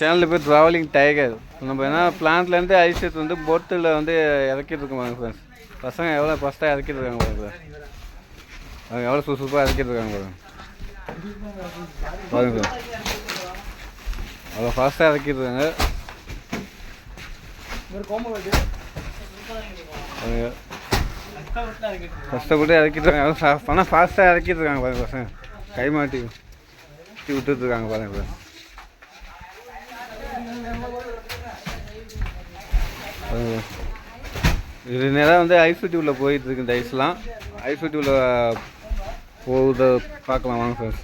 சேனலில் பேர் travelling tiger. நம்ம என்ன பிளான்ட்லேருந்து ஐஸ் எடுத்து வந்து போட்டில் வந்து இறக்கிட்டு இருக்கோம் ஃப்ரெண்ட்ஸ். பசங்க எவ்வளோ ஃபஸ்ட்டாக இறக்கிட்டு இருக்காங்க பாருங்க. அவங்க எவ்வளோ சுறுசுறுப்பாக இறக்கிட்டு இருக்காங்க பாருங்க பாருங்க. அவ்வளோ ஃபாஸ்ட்டாக இறக்கிட்டு இருக்காங்க. கஷ்டப்பட்டு இறக்கிட்டு இருக்காங்க. ஆனால் ஃபாஸ்ட்டாக இறக்கிட்டு இருக்காங்க பாருங்க பசங்க. கை மாட்டி விட்டுருக்காங்க பாருங்க. இது நேரம் வந்து ஐஸ் டியூவில் போயிட்டு இருக்கு. இந்த ஐஸ்லாம் ஐஸ் டியூவில் போகுது, பார்க்கலாம் வாங்க சார்.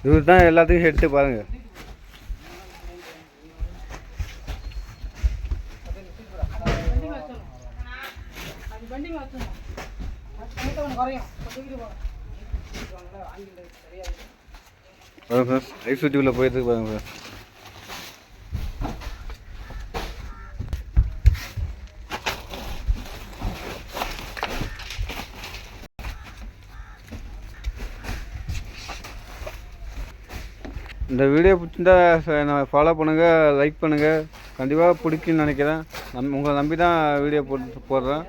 இவர் தான் எல்லாத்தையும் ஹெட்டு பாருங்க. ஐஸ் டியூவில் போயிட்டு இருக்கு பாருங்க சார். இந்த வீடியோ பிடிச்சிருந்தா ஃபாலோ பண்ணுங்கள், லைக் பண்ணுங்கள். கண்டிப்பாக பிடிக்குன்னு நினைக்கிறேன். உங்களை நம்பி தான் வீடியோ போடுறேன்.